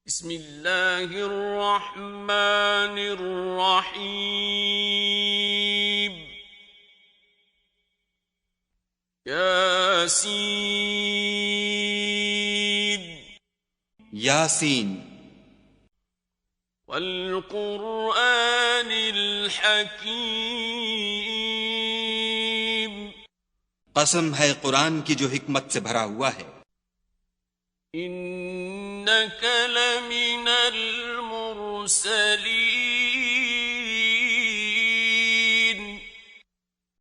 بسم اللہ الرحمن الرحیم یاسین یاسین والقرآن الحکیم قسم ہے قرآن کی جو حکمت سے بھرا ہوا ہے. انک لمن المرسلین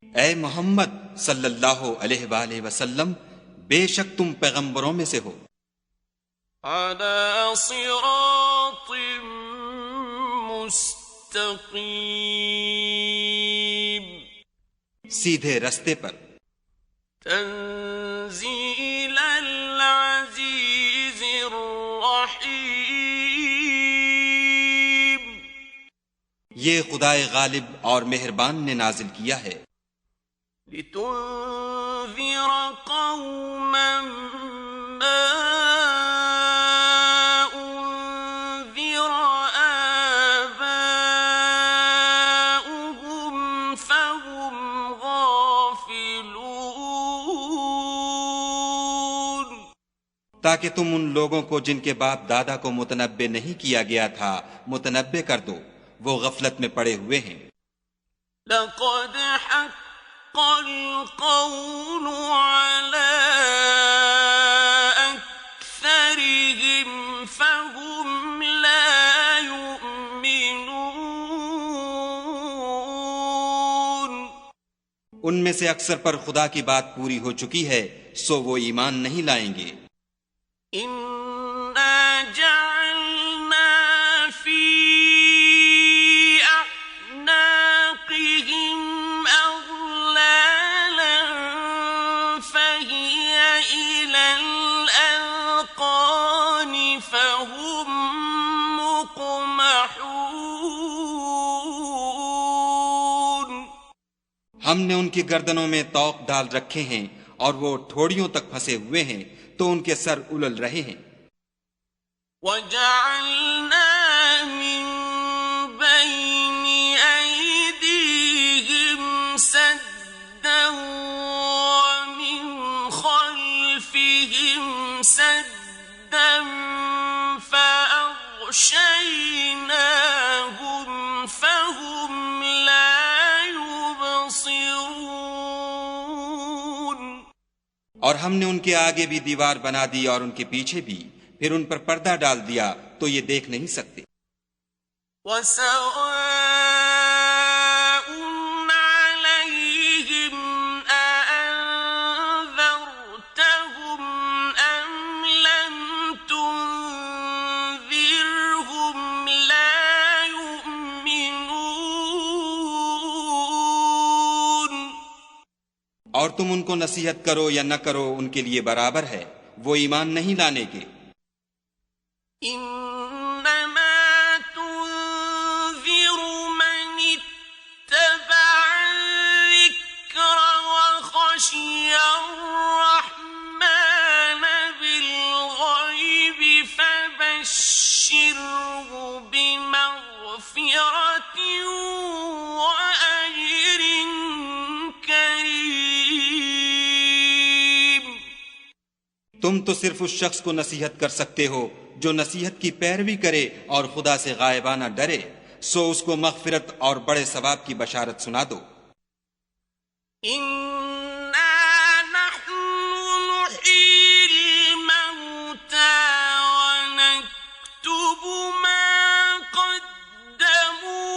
اے محمد صلی اللہ علیہ وآلہ وسلم بے شک تم پیغمبروں میں سے ہو. علی صراط مستقیم سیدھے رستے پر. تنزیل العزیز الرحیم یہ خدائے غالب اور مہربان نے نازل کیا ہے. لتنذر قوما ما انذر آباؤهم فهم غافلون تاکہ تم ان لوگوں کو جن کے باپ دادا کو متنبع نہیں کیا گیا تھا متنبع کر دو، وہ غفلت میں پڑے ہوئے ہیں. لقد حق القول على أكثرهم فهم لا يؤمنون ان میں سے اکثر پر خدا کی بات پوری ہو چکی ہے سو وہ ایمان نہیں لائیں گے. إنا جعلنا في أعناقهم أغلالا فهي إلى الأذقان فهم مقمحون ہم نے ان کی گردنوں میں طوق ڈال رکھے ہیں اور وہ ٹھوڑیوں تک پھنسے ہوئے ہیں تو ان کے سر الل رہے ہیں. وَجَعَلْنَا مِن بَيْنِ أَيْدِيهِمْ سَدًّا وَمِنْ خَلْفِهِمْ سَدًّا فَأَغْشَيْنَاهُمْ فَهُمْ لَا يُبْصِرُونَ اور ہم نے ان کے آگے بھی دیوار بنا دی اور ان کے پیچھے بھی، پھر ان پر پردہ ڈال دیا تو یہ دیکھ نہیں سکتے. وَسَوَاءٌ عَلَيْهِمْ أَأَنذَرْتَهُمْ أَمْ لَمْ تُنذِرْهُمْ لَا يُؤْمِنُونَ اور تم ان کو نصیحت کرو یا نہ کرو ان کے لیے برابر ہے، وہ ایمان نہیں لانے کے. إنما تنذر من اتبع الذكر وخشي الرحمن بالغيب فبشره بمغفرة وأجر كريم. تم تو صرف اس شخص کو نصیحت کر سکتے ہو جو نصیحت کی پیروی کرے اور خدا سے غائبانہ ڈرے، سو اس کو مغفرت اور بڑے ثواب کی بشارت سنا دو. إنا نحن نحيي الموتى ونكتب ما قدموا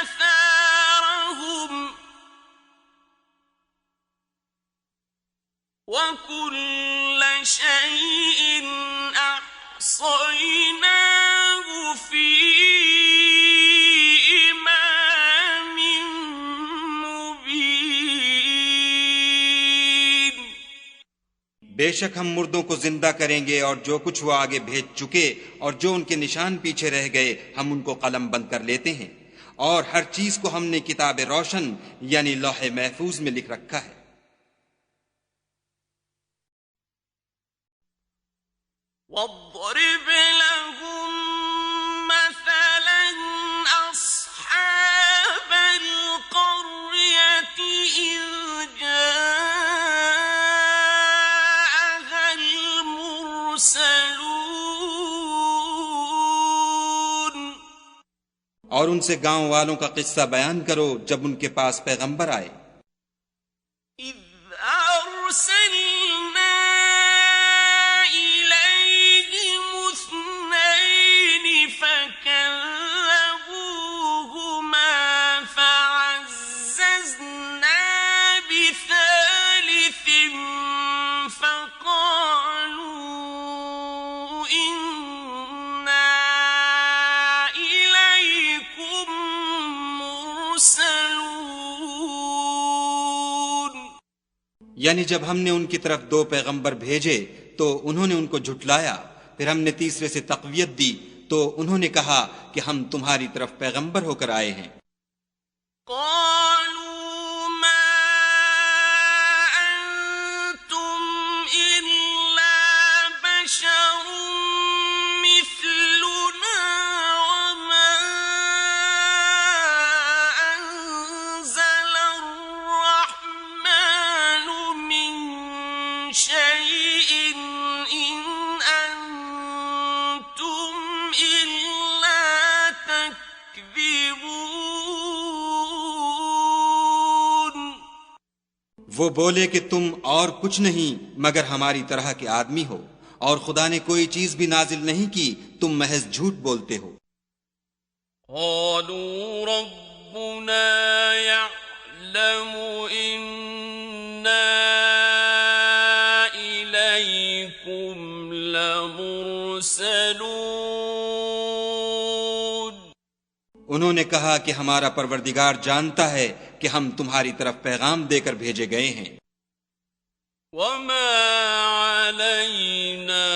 وآثارهم وكل شيء أحصيناه في إمام مبين. بے شک ہم مردوں کو زندہ کریں گے اور جو کچھ وہ آگے بھیج چکے اور جو ان کے نشان پیچھے رہ گئے ہم ان کو قلم بند کر لیتے ہیں، اور ہر چیز کو ہم نے کتاب روشن یعنی لوح محفوظ میں لکھ رکھا ہے. واضرب اور ان سے گاؤں والوں کا قصہ بیان کرو جب ان کے پاس پیغمبر آئے. إذ أرسلنا إليهم اثنين فكذبوهما فعززنا بثالث فقالوا إنا إليكم مرسلون. یعنی جب ہم نے ان کی طرف 2 پیغمبر بھیجے تو انہوں نے ان کو جھٹلایا، پھر ہم نے تیسرے سے تقویت دی تو انہوں نے کہا کہ ہم تمہاری طرف پیغمبر ہو کر آئے ہیں. قالوا ما أنتم إلا بشر مثلنا وما أنزل الرحمن من شيء إن أنتم إلا تكذبون. وہ بولے کہ تم اور کچھ نہیں مگر ہماری طرح کے آدمی ہو، اور خدا نے کوئی چیز بھی نازل نہیں کی، تم محض جھوٹ بولتے ہو. قالوا ربنا يعلم إنا إليكم لمرسلون. انہوں نے کہا کہ ہمارا پروردگار جانتا ہے کہ ہم تمہاری طرف پیغام دے کر بھیجے گئے ہیں. وما علينا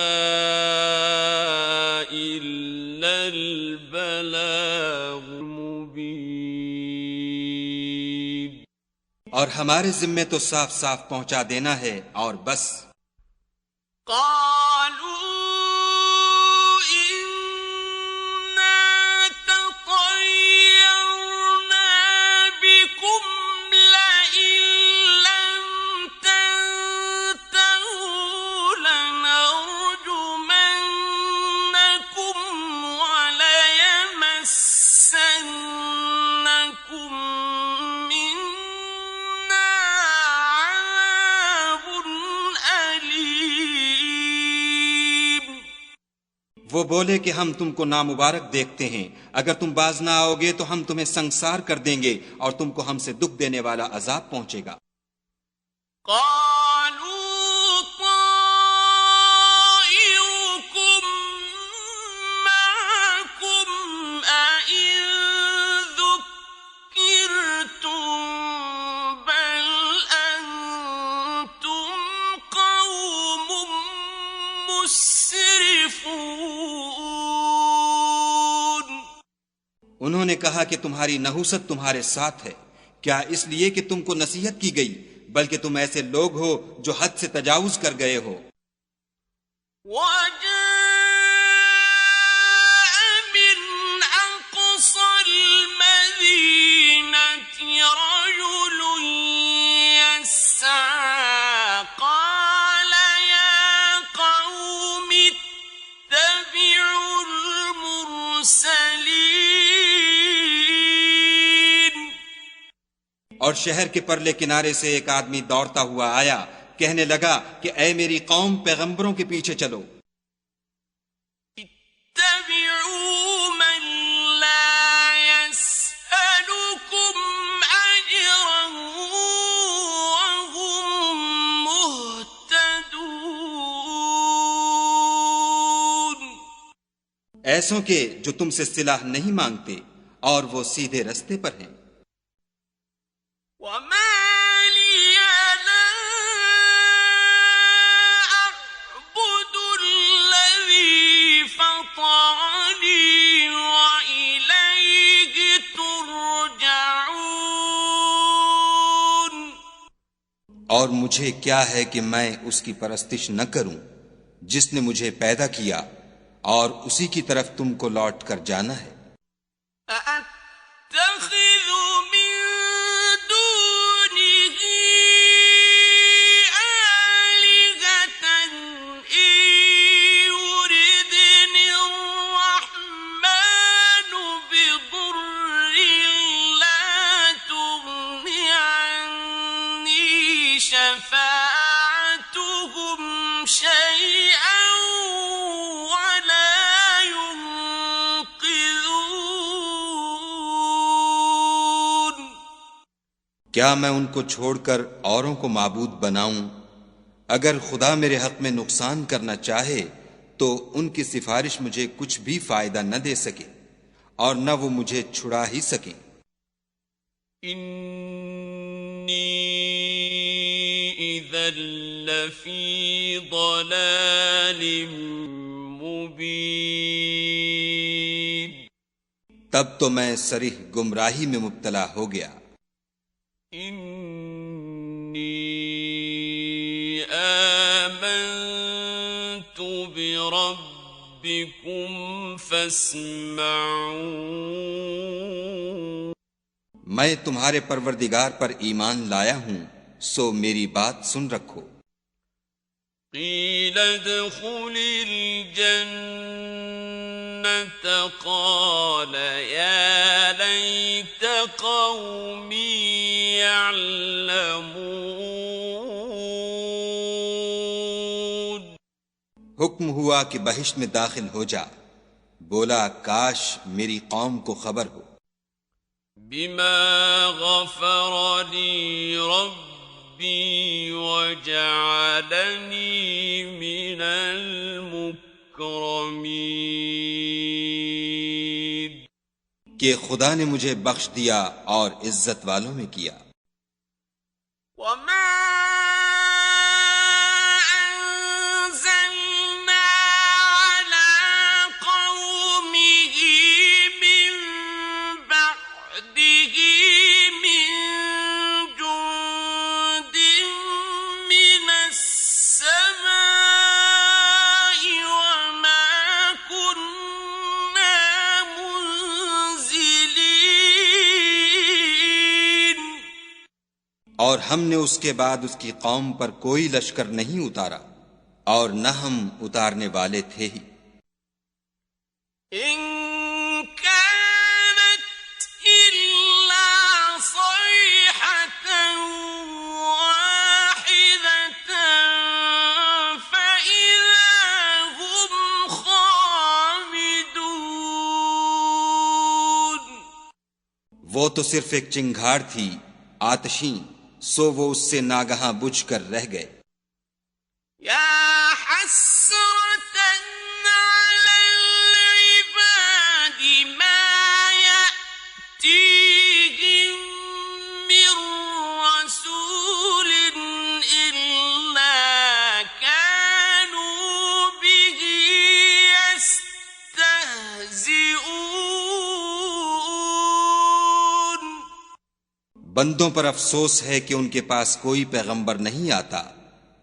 إلا البلاغ المبين. اور ہمارے ذمے تو صاف صاف پہنچا دینا ہے اور بس. قالوا إنا تطيرنا بكم لئن لم تنتهوا لنرجمنكم وليمسنكم منا عذاب أليم. وہ بولے کہ ہم تم کو نامبارک دیکھتے ہیں، اگر تم باز نہ آؤ گے تو ہم تمہیں سنگسار کر دیں گے اور تم کو ہم سے دکھ دینے والا عذاب پہنچے گا. قالوا طائركم معكم أئن ذكرتم بل أنتم قوم مسرفون. انہوں نے کہا کہ تمہاری نحوست تمہارے ساتھ ہے، کیا اس لیے کہ تم کو نصیحت کی گئی، بلکہ تم ایسے لوگ ہو جو حد سے تجاوز کر گئے ہو. وجاء من أقصى المدينة رجل يسعى قال يا قوم اتبعوا المرسلين. اور شہر کے پرلے کنارے سے ایک آدمی دوڑتا ہوا آیا، کہنے لگا کہ اے میری قوم، پیغمبروں کے پیچھے چلو. اتبعوا من لا يسألكم أجرا وهم مهتدون. ایسوں کے جو تم سے صلہ نہیں مانگتے اور وہ سیدھے رستے پر ہیں. وما لي لا أعبد الذي فطرني وإليه ترجعون. اور مجھے کیا ہے کہ میں اس کی پرستش نہ کروں جس نے مجھے پیدا کیا، اور اسی کی طرف تم کو لوٹ کر جانا ہے. أأتخذ من دونه آلهة إن يردني الرحمن بضر کیا میں ان کو چھوڑ کر اوروں کو معبود بناؤں؟ اگر خدا میرے حق میں نقصان کرنا چاہے تو ان کی سفارش مجھے کچھ بھی فائدہ نہ دے سکے اور نہ وہ مجھے چھڑا ہی سکیں۔ انی اذا لفی ضلال مبین، تب تو میں صریح گمراہی میں مبتلا ہو گیا۔ انی آمنت بربکم فاسمعون، میں تمہارے پروردگار پر ایمان لایا ہوں، سو میری بات سن رکھو۔ قیل ادخل الجنة قال یا لیت قومی یعلمون، حکم ہوا کہ بہشت میں داخل ہو جا، بولا کاش میری قوم کو خبر ہو۔ بما غفر لی ربی وجعلنی من المکرمین، کہ خدا نے مجھے بخش دیا اور عزت والوں میں کیا۔ وما أنزلنا على قومه من بعده من جند من السماء وما كنا منزلين، اور ہم نے اس کے بعد اس کی قوم پر کوئی لشکر نہیں اتارا اور نہ ہم اتارنے والے تھے ہی۔ إن كانت إلا صيحة واحدة فإذا هم خامدون، وہ تو صرف ایک چنگھاڑ تھی آتشیں، سو وہ اس سے ناگہاں بجھ کر رہ گئے۔ يا حسرة على العباد ما يأتيهم من رسول إلا كانوا به يستهزئون، بندوں پر افسوس ہے کہ ان کے پاس کوئی پیغمبر نہیں آتا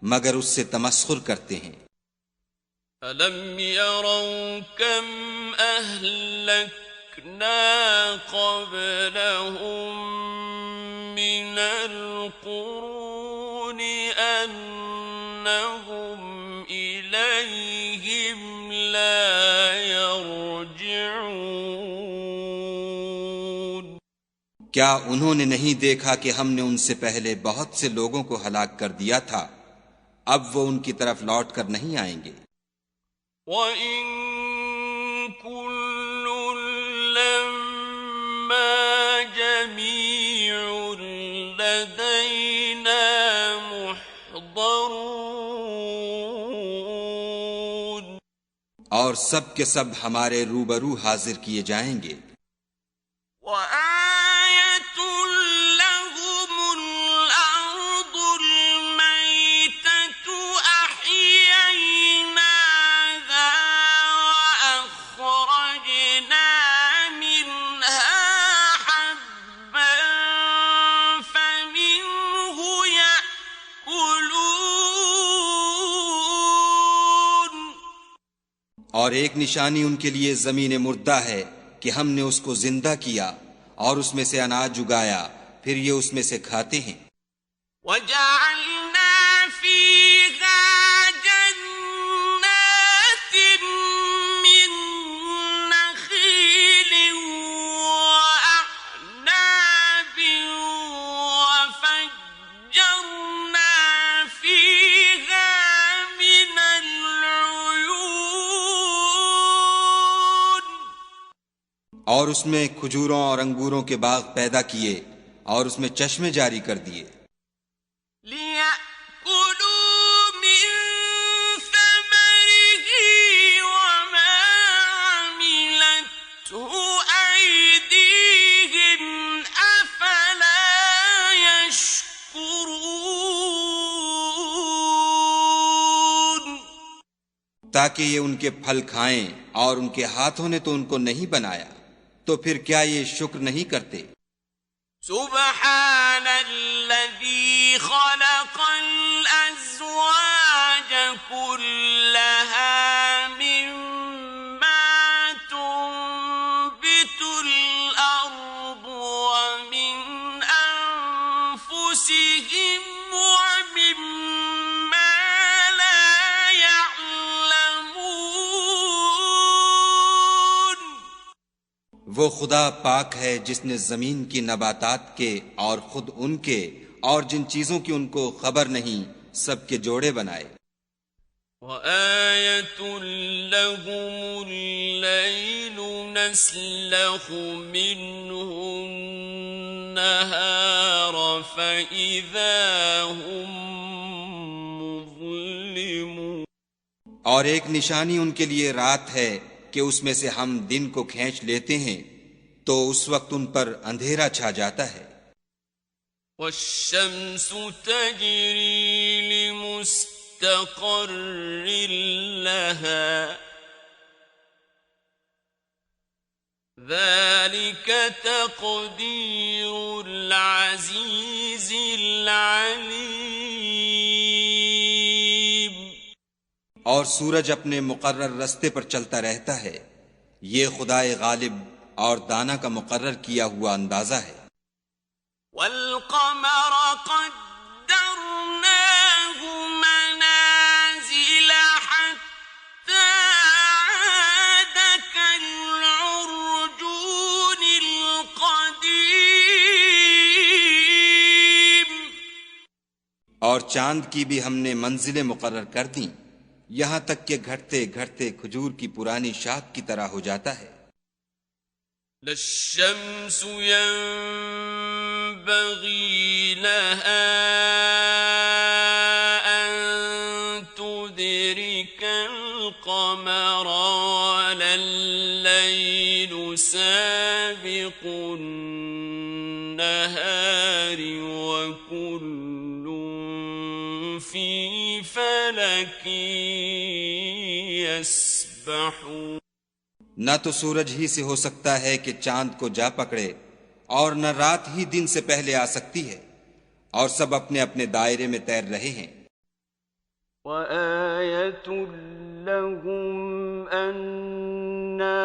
مگر اس سے تمسخر کرتے ہیں۔ أَلَمْ يَرَوْا كَمْ أَهْلَكْنَا قَبْلَهُمْ مِنَ الْقُرُونِ أَنَّهُمْ إِلَيْهِمْ لَا يَرْجِعُونَ، کیا انہوں نے نہیں دیکھا کہ ہم نے ان سے پہلے بہت سے لوگوں کو ہلاک کر دیا تھا، اب وہ ان کی طرف لوٹ کر نہیں آئیں گے۔ وَإِن كُلٌّ لَّمَّا جَمِيعٌ لَّدَيْنَا مُحْضَرُونَ، اور سب کے سب ہمارے روبرو حاضر کیے جائیں گے۔ وَآيَةٌ لَّهُمُ الْأَرْضُ الْمَيْتَةُ أَحْيَيْنَاهَا وَأَخْرَجْنَا مِنْهَا حَبًّا فَمِنْهُ يَأْكُلُونَ، اور ایک نشانی ان کے لیے زمین مردہ ہے کہ ہم نے اس کو زندہ کیا اور اس میں سے اناج اگایا، پھر یہ اس میں سے کھاتے ہیں۔ وَجَعَلْنَا فِيهَا جَنَّاتٍ مِّن نَّخِيلٍ وَأَعْنَابٍ وَفَجَّرْنَا فِيهَا مِنَ الْعُيُونِ، اور اس میں کھجوروں اور انگوروں کے باغ پیدا کیے اور اس میں چشمے جاری کر دیے لِيَأْكُلُوا مِن ثَمَرِهِ وَمَا عَمِلَتْهُ أَيْدِيهِمْ أَفَلَا يَشْكُرُونَ تاکہ یہ ان کے پھل کھائیں، اور ان کے ہاتھوں نے تو ان کو نہیں بنایا، تو پھر کیا یہ شکر نہیں کرتے؟ سبحان الذي خلق الأزواج كلها مما تنبت الأرض ومن أنفسهم ومما لا يعلمون وہ خدا پاک ہے جس نے زمین کی نباتات کے اور خود ان کے اور جن چیزوں کی ان کو خبر نہیں سب کے جوڑے بنائے۔ وَآيَةٌ لَهُمُ اللَّيْلُ نَسْلَخُ مِنْهُ النَّهَارَ فَإِذَا هُمْ مُظْلِمُونَ اور ایک نشانی ان کے لیے رات ہے کہ اس میں سے ہم دن کو کھینچ لیتے ہیں تو اس وقت ان پر اندھیرا چھا جاتا ہے۔ وَالشَّمْسُ تَجْرِي لِمُسْتَقَرٍّ لَهَا ذَلِكَ تَقْدِيرُ الْعَزِيزِ الْعَلِيمِ اور سورج اپنے مقرر رستے پر چلتا رہتا ہے، یہ خدائے غالب اور دانا کا مقرر کیا ہوا اندازہ ہے۔ وَالْقَمَرَ قَدَّرْنَاهُ مَنَازِلَ حَتَّى عَادَ كَالْعُرْجُونِ الْقَدِيمِ اور چاند کی بھی ہم نے منزلیں مقرر کر دیں، یہاں تک کہ گھٹتے گھٹتے کھجور کی پرانی شاخ کی طرح ہو جاتا ہے۔ لَلشَّمْسُ يَنبَغِي لَهَا أَن تُدْرِكَ الْقَمَرَ وَلَا اللَّيْلُ سَابِقُ النَّهَارِ وَكُلٌّ فِي فَلَكٍ يَسْبَحُونَ نہ تو سورج ہی سے ہو سکتا ہے کہ چاند کو جا پکڑے، اور نہ رات ہی دن سے پہلے آ سکتی ہے، اور سب اپنے اپنے دائرے میں تیر رہے ہیں۔ وَآيَةٌ لَهُمْ أَنَّا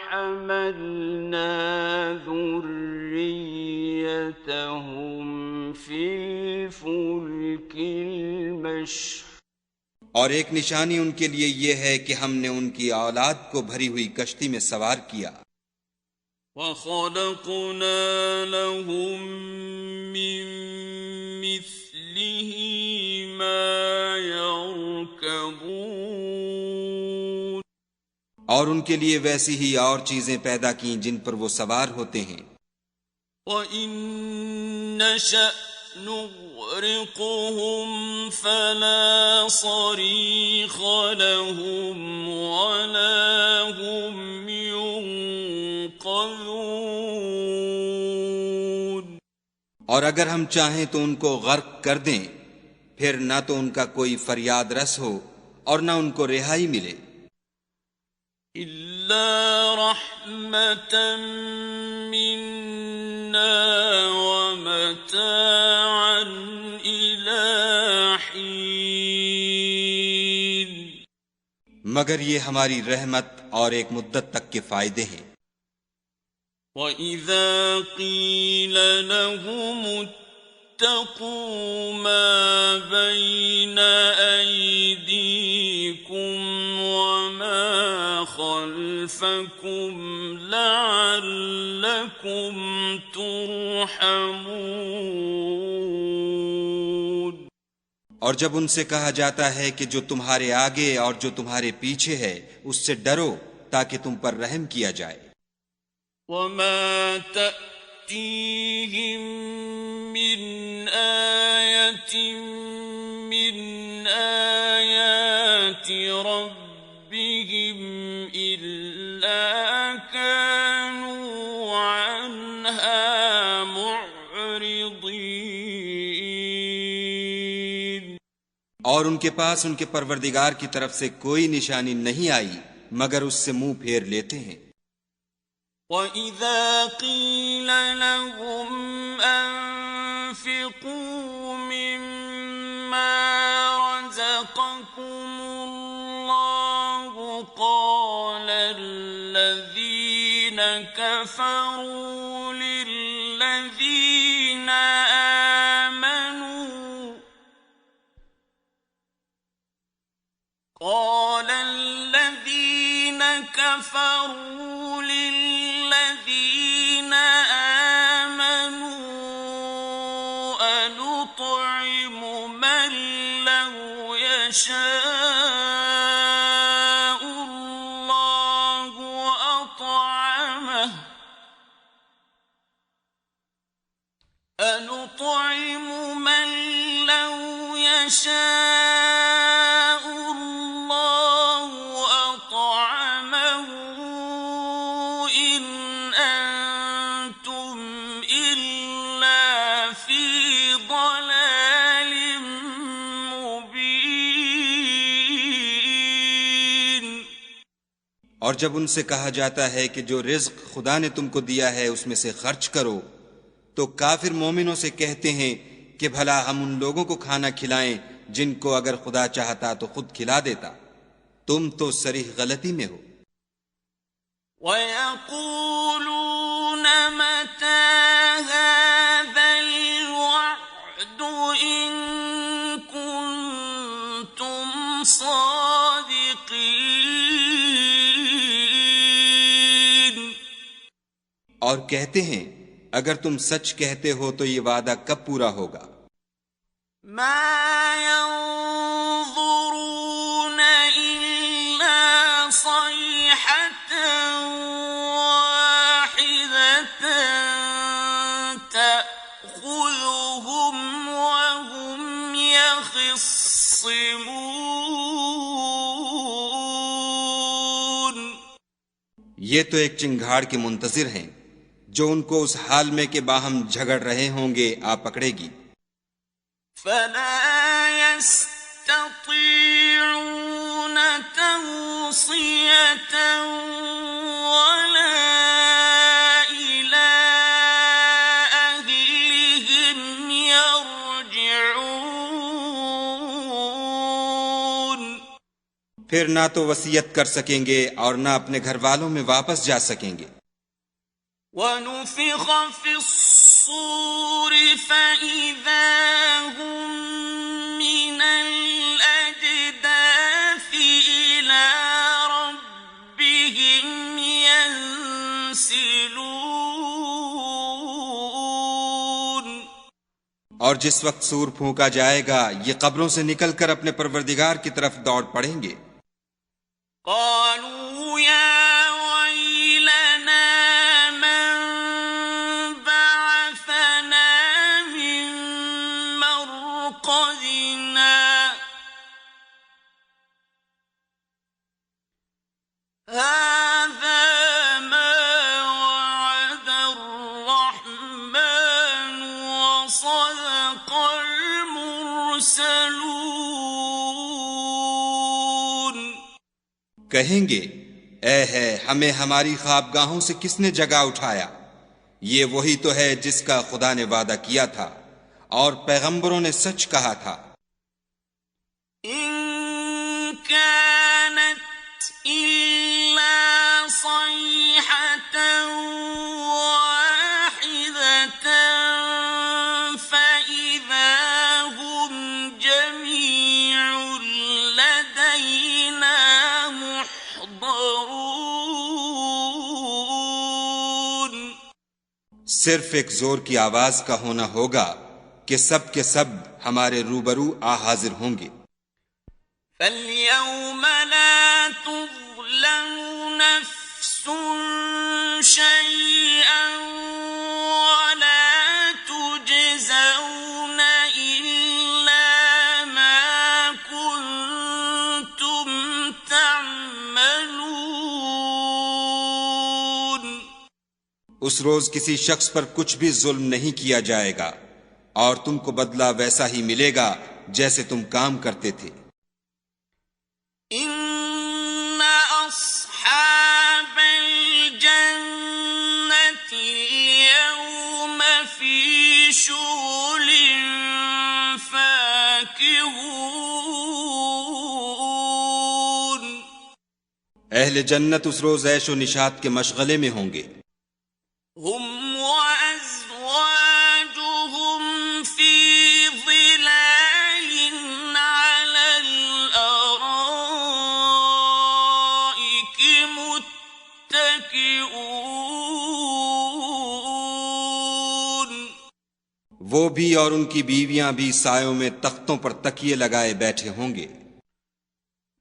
حَمَلْنَا ذُرِّيَّتَهُمْ فِي الْفُلْكِ الْمَشْحُونِ اور ایک نشانی ان کے لیے یہ ہے کہ ہم نے ان کی اولاد کو بھری ہوئی کشتی میں سوار کیا۔ وَخَلَقْنَا لَهُم مِّن مِّثْلِهِ مَا يَرْكَبُونَ اور ان کے لیے ویسی ہی اور چیزیں پیدا کیں جن پر وہ سوار ہوتے ہیں۔ وَإِن نَّشَأْ نُغْرِقْهُمْ فَلَا صَرِيخَ لَهُمْ وَلَا هُمْ يُنقَذُونَ اور اگر ہم چاہیں تو ان کو غرق کر دیں، پھر نہ تو ان کا کوئی فریاد رس ہو اور نہ ان کو رہائی ملے۔ إِلَّا رَحْمَةً مِّنَّا وَمَتَاعًا إِلَىٰ حِينٍ مگر یہ ہماری رحمت اور ایک مدت تک کے فائدے ہیں۔ وَإِذَا قِيلَ لَهُمُ اتَّقُوا مَا بَيْنَ أَيْدِيكُمْ وَمَا خَلْفَكُمْ لَعَلَّكُمْ تُرْحَمُونَ اور جب ان سے کہا جاتا ہے کہ جو تمہارے آگے اور جو تمہارے پیچھے ہے اس سے ڈرو تاکہ تم پر رحم کیا جائے۔ وَمَا تَأْتِيهِم من آية من آيات ربهم إلا كانوا عنها معرضين. اور ان کے پاس ان کے پروردگار کی طرف سے کوئی نشانی نہیں آئی مگر اس سے منہ پھیر لیتے ہیں. وَإِذَا قِيلَ لَهُمْ أَنفِقُوا مِمَّا رَزَقَكُمُ اللَّهُ قَالَ الَّذِينَ كَفَرُوا لِلَّذِينَ آمَنُوا أَنُطْعِمُ مَن لَّوْ يَشَاءُ اللَّهُ أَطْعَمَهُ أَنُطْعِمُ مَن لَّوْ يَشَاءُ اللَّهُ أَطْعَمَهُ إِنْ أَنتُمْ إِلَّا فِي ضَلَالٍ مُبِينٍ. اور جب ان سے کہا جاتا ہے کہ جو رزق خدا نے تم کو دیا ہے اس میں سے خرچ کرو تو کافر مومنوں سے کہتے ہیں کہ بھلا ہم ان لوگوں کو کھانا کھلائیں جن کو اگر خدا چاہتا تو خود کھلا دیتا. تم تو صریح غلطی میں ہو. وَيَقُولُونَ مَتَى هَذَا الْوَعْدُ إِن كُنتُمْ صَادِقِينَ. اور کہتے ہیں اگر تم سچ کہتے ہو تو یہ وعدہ کب پورا ہوگا؟ مَا يَنظُرُونَ إِلَّا صَيْحَةً وَاحِدَةً تَأْخُذُهُمْ وَهُمْ يَخِصِّمُونَ. یہ تو ایک چنگھاڑ کے منتظر ہیں جو ان کو اس حال میں کہ باہم جھگڑ رہے ہوں گے آ پکڑے گی. فَلَا يَسْتَطِيعُونَ تَوْصِيَةً وَلَا إِلَىٰ أَهْلِهِمْ يَرْجِعُونَ. پھر نہ تو وصیت کر سکیں گے اور نہ اپنے گھر والوں میں واپس جا سکیں گے. وَنُفِخَ فِي الصُّورِ فَإِذَا هُم مِّنَ الْأَجْدَاثِ إِلَىٰ رَبِّهِمْ يَنسِلُونَ. اور جس وقت سور پھونکا جائے گا یہ قبروں سے نکل کر اپنے پروردگار کی طرف دوڑ پڑیں گے. قالوا يا ويلنا من بعثنا من مرقدنا هذا ما وعد الرحمن وصدق المرسلون. کہیں گے اے ہے ہمیں ہماری خوابگاہوں سے کس نے جگا اٹھایا. یہ وہی تو ہے جس کا خدا نے وعدہ کیا تھا اور پیغمبروں نے سچ کہا تھا. إن كانت إلا صيحة واحدة فإذا هم جميع لدينا محضرون. صرف ایک زور کی آواز کا ہونا ہوگا کہ سب کے سب ہمارے روبرو آ حاضر ہوں گے. فَالْيَوْمَ لَا تُظْلَمُ نَفْسٌ شَيْئًا اس روز کسی شخص پر کچھ بھی ظلم نہیں کیا جائے گا اور تم کو بدلہ ویسا ہی ملے گا جیسے تم کام کرتے تھے۔ ان اصحاب الجنة اليوم في شغل فاكهون، اہل جنت اس روز عیش و نشاط کے مشغلے میں ہوں گے۔ هم وازواجهم في ظلال على الارائك متكئون، وہ بھی اور ان کی بیویاں بھی سایوں میں تختوں پر تکیے لگائے بیٹھے ہوں گے۔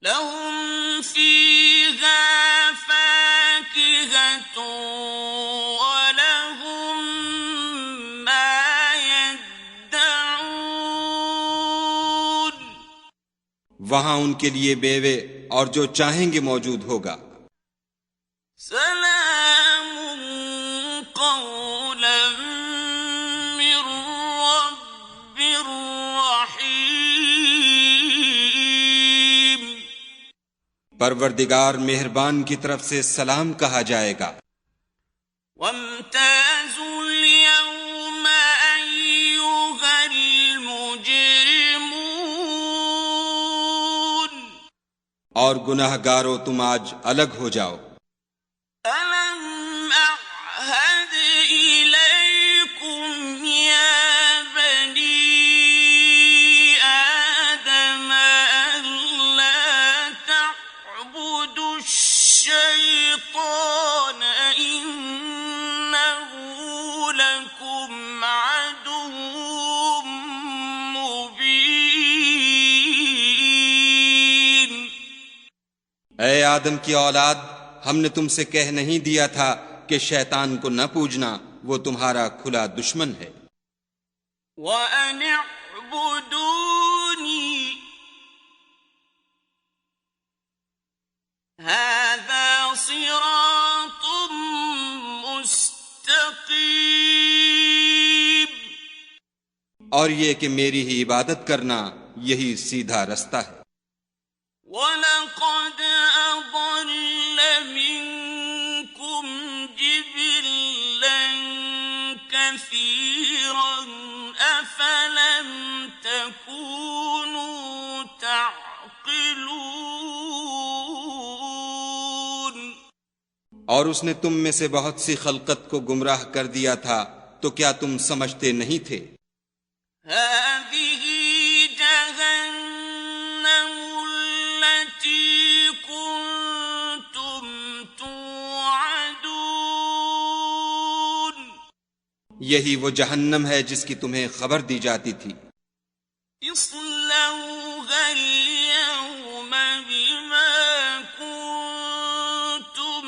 لهم فيها فاكهة ولهم ما يدعون، وہاں ان کے لیے بیوے اور جو چاہیں گے موجود ہوگا۔ سلام قولا من رب رحیم، پروردگار مہربان کی طرف سے سلام کہا جائے گا۔ وامتازوا اليوم أيها المجرمون، اور گناہ گارو تم آج الگ ہو جاؤ۔ ألم أعهد إليكم يا بني آدم ألا تعبدوا الشيطان إنه لكم عدو مبين، اے آدم کی اولاد، ہم نے تم سے کہہ نہیں دیا تھا کہ شیطان کو نہ پوجنا، وہ تمہارا کھلا دشمن ہے۔ وَأَنِ اعْبُدُونِي هَذَا صِرَاطٌ مُسْتَقِيمٌ، اور یہ کہ میری ہی عبادت کرنا یہی سیدھا رستہ ہے۔ وَلَقَدْ أَضَلَّ مِنكُمْ جِبِلًّا كَثِيرًا أَفَلَمْ تَكُونُوا تَعْقِلُونَ، اور اس نے تم میں سے بہت سی خلقت کو گمراہ کر دیا تھا، تو کیا تم سمجھتے نہیں تھے؟ هَذِهِ جَهَنَّمُ الَّتِي كُنتُمْ تُوعَدُونَ، یہی وہ جہنم ہے جس کی تمہیں خبر دی جاتی تھی۔ اصلوها اليوم بما كنتم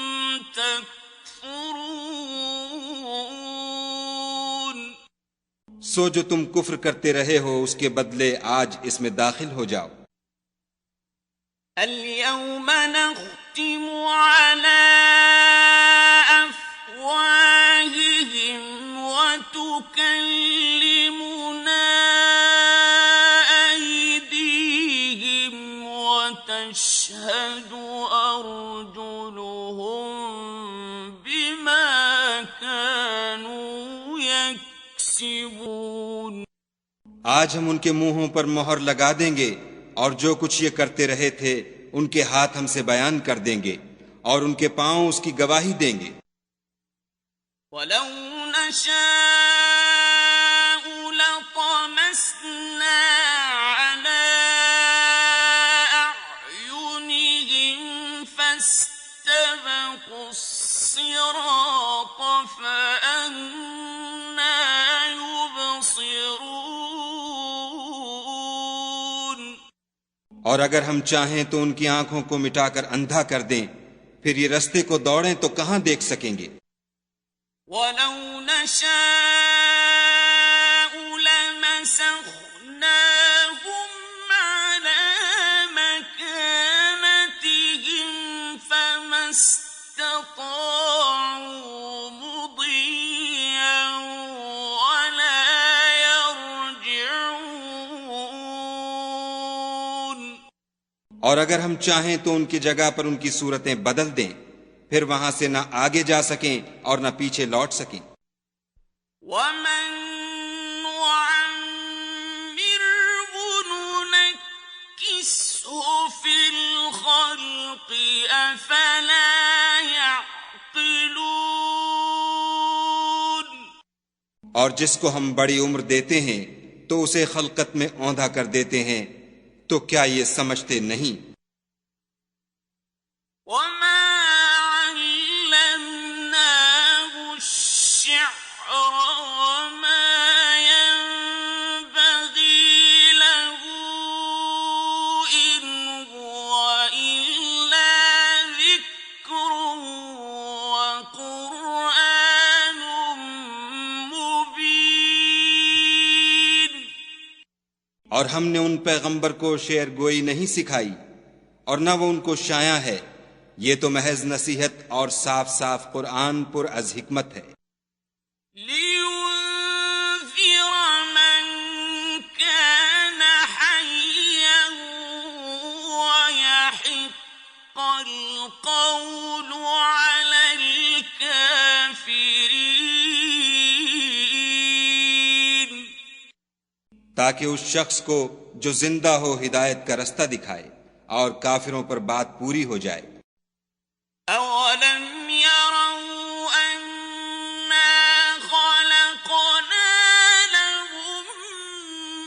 تكفرون، سو جو تم کفر کرتے رہے ہو اس کے بدلے آج اس میں داخل ہو جاؤ۔ اليوم نختم على أفواههم وتكلمنا أيديهم وتشهد أرجلهم بما كانوا يكسبون، آج ہم ان کے منہوں پر مہر لگا دیں گے اور جو کچھ یہ کرتے رہے تھے ان کے ہاتھ ہم سے بیان کر دیں گے اور ان کے پاؤں اس کی گواہی دیں گے۔ وَلَوْ نَشَاءُ لَطَمَسْنَا عَلَىٰ أَعْيُنِهِمْ فَاسْتَبَقُوا الصِّرَاطَ فَأَنَّىٰ يُبْصِرُونَ، اور اگر ہم چاہیں تو ان کی آنکھوں کو مٹا کر اندھا کر دیں، پھر یہ رستے کو دوڑیں تو کہاں دیکھ سکیں گے۔ وَلَوْ نَشَاءُ لَمَسَخْنَاهُمْ عَلَىٰ مَكَانَتِهِمْ فَمَا اسْتَطَاعُوا مُضِيًّا، اور اگر ہم چاہیں تو ان کی جگہ پر ان کی صورتیں بدل دیں، پھر وہاں سے نہ آگے جا سکیں اور نہ پیچھے لوٹ سکیں۔ وَمَن نُعَمِّرْهُ نُنَكِّسْهُ فِي الْخَلْقِ أَفَلَا يَعْقِلُونَ۔ اور جس کو ہم بڑی عمر دیتے ہیں تو اسے خلقت میں اوندھا کر دیتے ہیں، تو کیا یہ سمجھتے نہیں؟ وَمَا عَلَّمْنَاهُ الشِّعْرَ وَمَا يَنبَغِي لَهُ إِنْ هُوَ إِلَّا ذِكْرٌ وَقُرْآنٌ مُبِينٌ۔ اور ہم نے ان پیغمبر کو شعر گوئی نہیں سکھائی اور نہ وہ ان کو شایع ہے، یہ تو محض نصیحت اور صاف صاف قرآن پر از حکمت ہے۔ لِيُنذِرَ مَن كَانَ حَيًّا وَيَحِقَّ الْقَوْلُ عَلَى الْكَافِرِينَ۔ تاکہ اس شخص کو جو زندہ ہو ہدایت کا رستہ دکھائے اور کافروں پر بات پوری ہو جائے۔ أَوَلَمْ يَرَوْا أَنَّا خَلَقْنَا لَهُم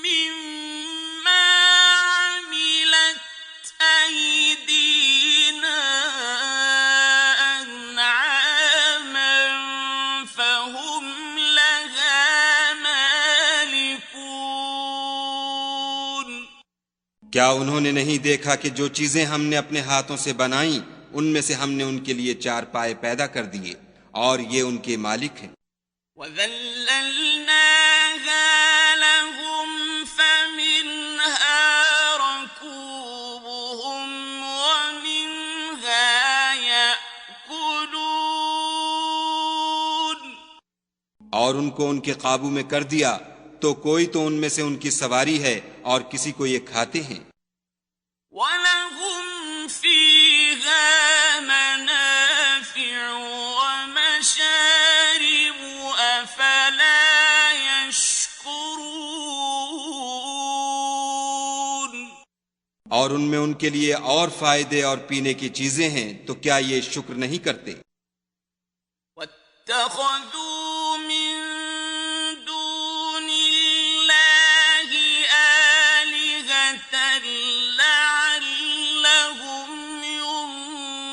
مِّمَّا عَمِلَتْ أَيْدِينَا أَنْعَامًا فَهُمْ لَهَا مَالِكُونَ۔ کیا انہوں نے نہیں دیکھا کہ جو چیزیں ہم نے اپنے ہاتھوں سے بنائیں ان میں سے ہم نے ان کے لیے چار پائے پیدا کر دیے اور یہ ان کے مالک ہیں۔ وَذَلَّلْنَاهَا لَهُمْ فَمِنْهَا رَكُوبُهُمْ وَمِنْهَا يَأْكُلُونَ۔ اور ان کو ان کے قابو میں کر دیا تو کوئی تو ان میں سے ان کی سواری ہے اور کسی کو یہ کھاتے ہیں۔ وَلَهُمْ فِيهَا مَنَافِعُ وَمَشَارِبُ أَفَلَا يَشْكُرُونَ۔ اور ان میں ان کے لیے اور فائدے اور پینے کی چیزیں ہیں، تو کیا یہ شکر نہیں کرتے؟ وَاتَّخَذُوا مِن دُونِ اللَّهِ آلِهَةً لَعَلَّهُمْ يُنصَرُونَ۔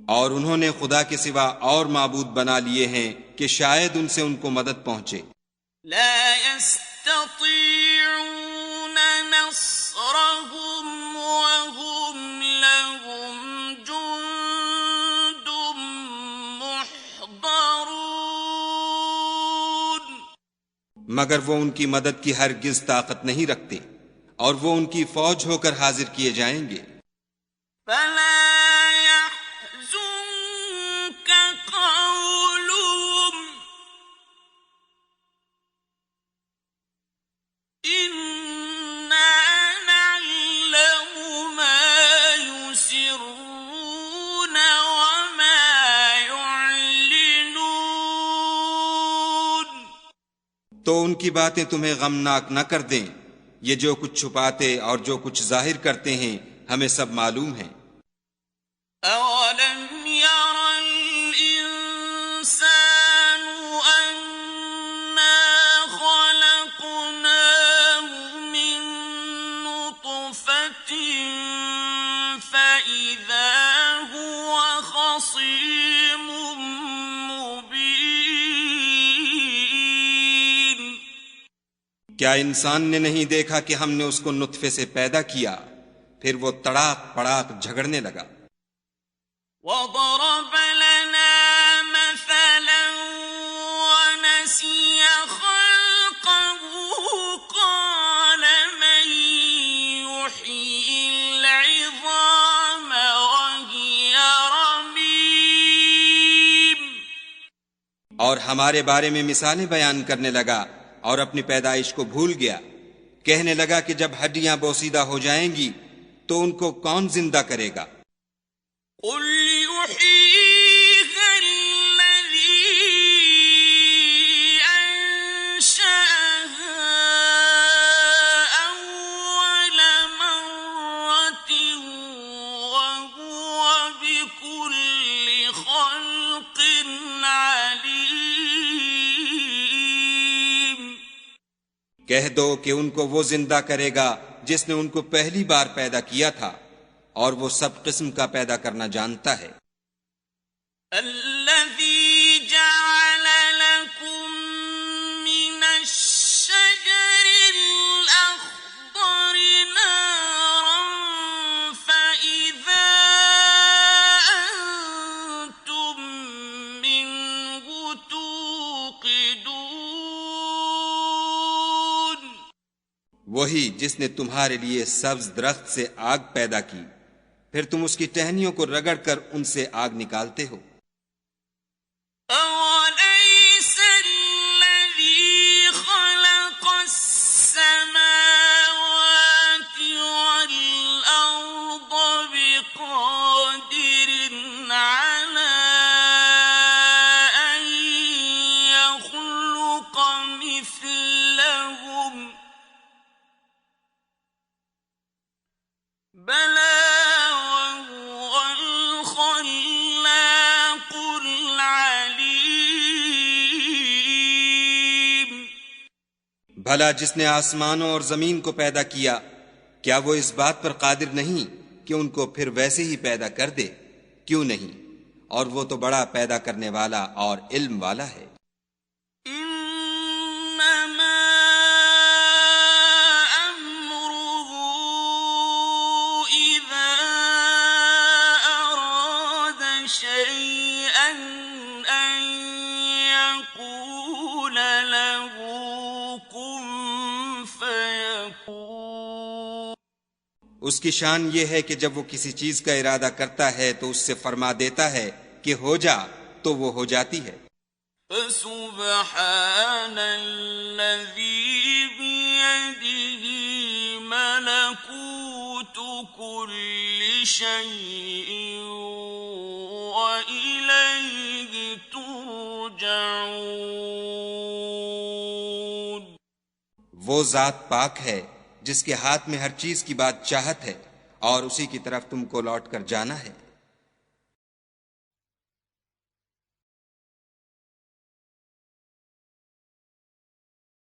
اور انہوں نے خدا کے سوا اور معبود بنا لیے ہیں کہ شاید ان سے ان کو مدد پہنچے۔ لا يستطيعون نصرهم وهم لهم جند محضرون۔ مگر وہ ان کی مدد کی ہرگز طاقت نہیں رکھتے اور وہ ان کی فوج ہو کر حاضر کیے جائیں گے۔ فلا يحزنك قولهم إنا نعلم ما يسرون وما يعلنون۔ تو ان کی باتیں تمہیں غمناک نہ کر دیں، یہ جو کچھ چھپاتے اور جو کچھ ظاہر کرتے ہیں ہمیں سب معلوم ہے۔ أَوَلَمْ يَرَ الْإِنسَانُ أَنَّا خَلَقْنَاهُ مِن نُّطْفَةٍ فَإِذَا هُوَ خَصِيمٌ مُّبِينٌ۔ کیا انسان نے نہیں دیکھا کہ ہم نے اس کو نطفے سے پیدا کیا، پھر وہ تڑاک پڑاک جھگڑنے لگا۔ وَضَرَبَ لَنَا مَثَلًا وَنَسِيَ خَلْقَهُ قَالَ مَن يُحْيِي الْعِظَامَ وَهِيَ رَمِيمٌ۔ اور ہمارے بارے میں مثالیں بیان کرنے لگا اور اپنی پیدائش کو بھول گیا۔ کہنے لگا کہ جب ہڈیاں بوسیدہ ہو جائیں گی تو ان کو کون زندہ کرے گا؟ قل يحييها الذي أنشأها أول مرة وهو بكل خلق عليم. کہہ دو کہ ان کو وہ زندہ کرے گا جس نے ان کو پہلی بار پیدا کیا تھا، اور وہ سب قسم کا پیدا کرنا جانتا ہے. الذي جعل لكم من الشجر الأخضر نارا فإذا أنتم منه توقدون. وہی جس نے تمہارے لیے سبز درخت سے آگ پیدا کی، پھر تم اس کی ٹہنیوں کو رگڑ کر ان سے آگ نکالتے ہو. أَوَلَيْسَ الَّذِي خَلَقَ السَّمَاوَاتِ وَالْأَرْضَ بِقَادِرٍ عَلَىٰ أَن يَخْلُقَ مِثْلَهُم ۚ بَلَىٰ وَهُوَ الْخَلَّاقُ الْعَلِيمُ. بھلا جس نے آسمانوں اور زمین کو پیدا کیا، کیا وہ اس بات پر قادر نہیں کہ ان کو پھر ویسے ہی پیدا کر دے؟ کیوں نہیں، اور وہ تو بڑا پیدا کرنے والا اور علم والا ہے. إنما أمره إذا أراد شيئا أن يقول له كن فيكون. اس کی شان یہ ہے کہ جب وہ کسی چیز کا ارادہ کرتا ہے تو اس سے فرما دیتا ہے کہ ہو جا، تو وہ ہو جاتی ہے. فسبحان الذي بيده ملكوت كل شيء وإليه ترجعون. وہ ذات پاک ہے جس کے ہاتھ میں ہر چیز کی بات چاہت ہے، اور اسی کی طرف تم کو لوٹ کر جانا ہے.